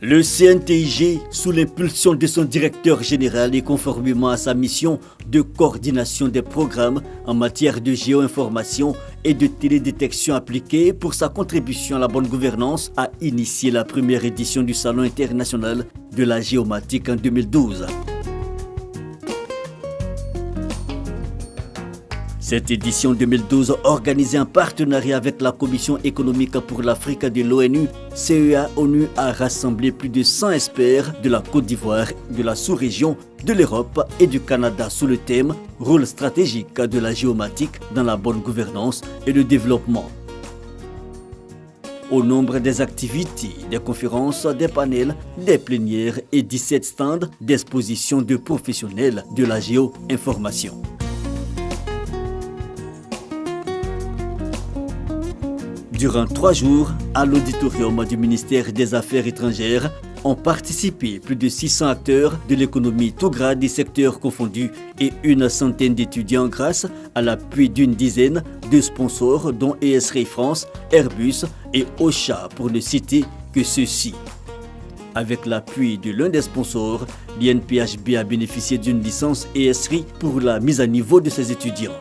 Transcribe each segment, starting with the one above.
Le CNTIG, sous l'impulsion de son directeur général et conformément à sa mission de coordination des programmes en matière de géoinformation et de télédétection appliquée pour sa contribution à la bonne gouvernance, a initié la première édition du Salon international de la géomatique en 2012. Cette édition 2012, organisée en partenariat avec la Commission économique pour l'Afrique de l'ONU, CEA-ONU, a rassemblé plus de 100 experts de la Côte d'Ivoire, de la sous-région, de l'Europe et du Canada sous le thème « Rôle stratégique de la géomatique dans la bonne gouvernance et le développement ». Au nombre des activités, des conférences, des panels, des plénières et 17 stands d'exposition de professionnels de la géoinformation. Durant 3 jours, à l'auditorium du ministère des Affaires étrangères, ont participé plus de 600 acteurs de l'économie, tous grades et secteurs confondus, et une centaine d'étudiants grâce à l'appui d'une dizaine de sponsors dont ESRI France, Airbus et Ocha pour ne citer que ceux-ci. Avec l'appui de l'un des sponsors, l'INPHB a bénéficié d'une licence ESRI pour la mise à niveau de ses étudiants.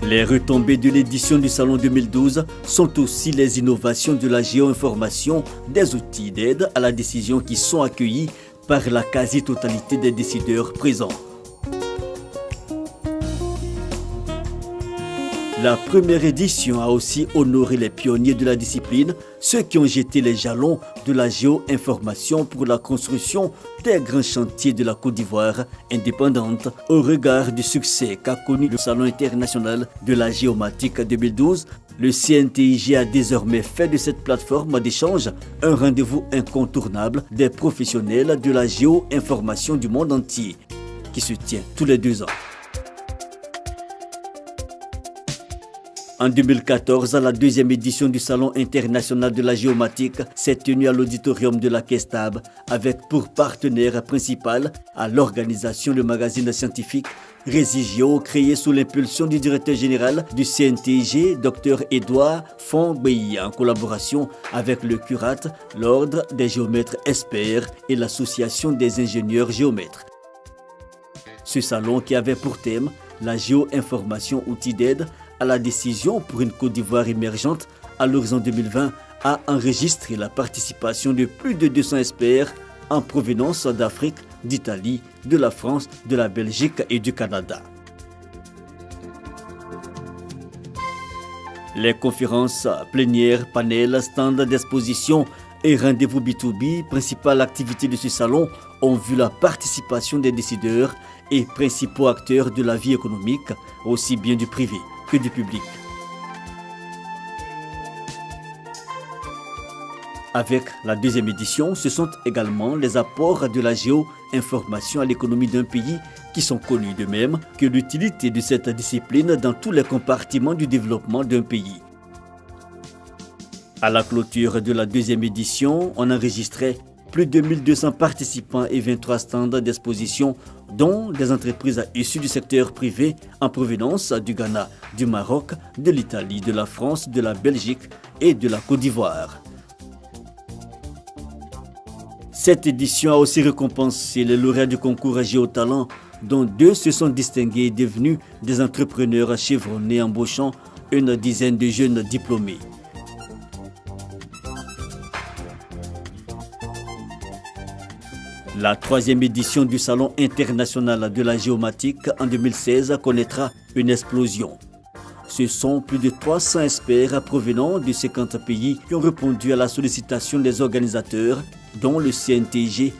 Les retombées de l'édition du Salon 2012 sont aussi les innovations de la géoinformation, des outils d'aide à la décision qui sont accueillis par la quasi-totalité des décideurs présents. La première édition a aussi honoré les pionniers de la discipline, ceux qui ont jeté les jalons de la géoinformation pour la construction des grands chantiers de la Côte d'Ivoire indépendante. Au regard du succès qu'a connu le Salon international de la géomatique 2012, le CNTIG a désormais fait de cette plateforme d'échange un rendez-vous incontournable des professionnels de la géoinformation du monde entier, qui se tient tous les 2 ans. En 2014, la 2e édition du Salon international de la géomatique s'est tenue à l'auditorium de la Kestab avec pour partenaire principal à l'organisation le magazine scientifique Résigio, créé sous l'impulsion du directeur général du CNTIG, Dr Edouard Fongbei, en collaboration avec le CURAT, l'Ordre des géomètres experts et l'Association des ingénieurs géomètres. Ce salon qui avait pour thème la géoinformation outil d'aide à la décision pour une Côte d'Ivoire émergente à l'horizon 2020 a enregistré la participation de plus de 200 experts en provenance d'Afrique, d'Italie, de la France, de la Belgique et du Canada. Les conférences, plénières, panels, stands d'exposition et rendez-vous B2B, principale activité de ce salon, ont vu la participation des décideurs et principaux acteurs de la vie économique, aussi bien du privé que du public. Avec la 2e édition, ce sont également les apports de la géoinformation à l'économie d'un pays qui sont connus, de même que l'utilité de cette discipline dans tous les compartiments du développement d'un pays. À la clôture de la 2e édition, on enregistrait plus de 1200 participants et 23 stands d'exposition, dont des entreprises issues du secteur privé en provenance du Ghana, du Maroc, de l'Italie, de la France, de la Belgique et de la Côte d'Ivoire. Cette édition a aussi récompensé les lauréats du concours Géotalent, dont 2 se sont distingués et devenus des entrepreneurs chevronnés embauchant une dizaine de jeunes diplômés. La 3e édition du Salon international de la géomatique en 2016 connaîtra une explosion. Ce sont plus de 300 experts provenant de 50 pays qui ont répondu à la sollicitation des organisateurs, dont le CNTIG,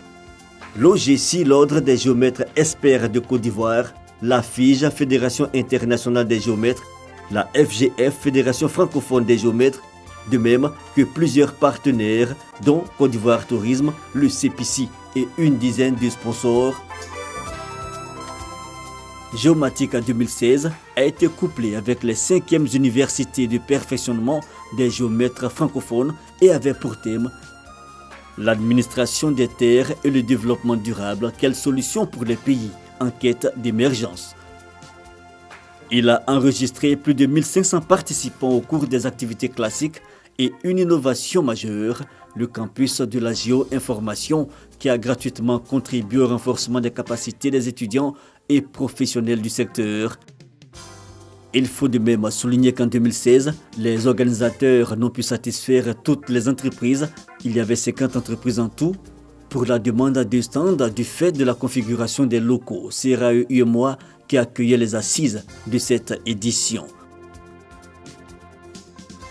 l'OGC, l'Ordre des géomètres experts de Côte d'Ivoire, la FIGE, Fédération internationale des géomètres, la FGF, Fédération francophone des géomètres, de même que plusieurs partenaires, dont Côte d'Ivoire Tourisme, le CPC et une dizaine de sponsors. Géomatique 2016 a été couplé avec les 5e universités de perfectionnement des géomètres francophones et avait pour thème l'administration des terres et le développement durable, quelles solutions pour les pays en quête d'émergence. Il a enregistré plus de 1500 participants au cours des activités classiques et une innovation majeure, le campus de la géo-information qui a gratuitement contribué au renforcement des capacités des étudiants et professionnels du secteur. Il faut de même souligner qu'en 2016, les organisateurs n'ont pu satisfaire toutes les entreprises. Il y avait 50 entreprises en tout pour la demande de stand du fait de la configuration des locaux CRAE-UEMOA qui accueillait les assises de cette édition.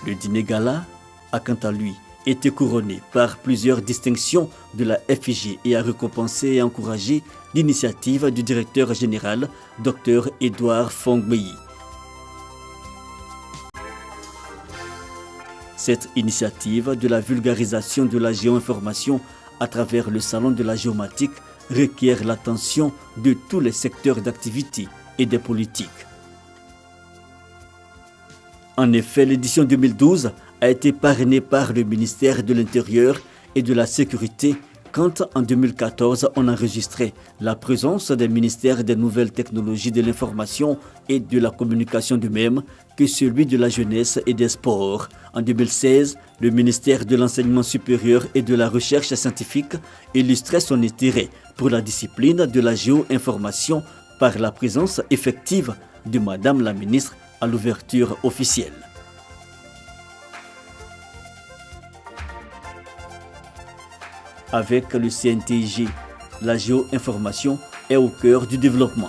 Le dîner gala a quant à lui été couronné par plusieurs distinctions de la FIG et a récompensé et encouragé l'initiative du directeur général, Dr Edouard Fongmei. Cette initiative de la vulgarisation de la géo-information à travers le salon de la géomatique requiert l'attention de tous les secteurs d'activité et des politiques. En effet, l'édition 2012 a été parrainée par le ministère de l'Intérieur et de la Sécurité, quand en 2014 on enregistrait la présence des ministères des Nouvelles Technologies de l'Information et de la Communication de même que celui de la Jeunesse et des Sports. En 2016, le ministère de l'Enseignement supérieur et de la Recherche scientifique illustrait son intérêt pour la discipline de la géo-information par la présence effective de Madame la ministre à l'ouverture officielle. Avec le CNTIG, la géo-information est au cœur du développement.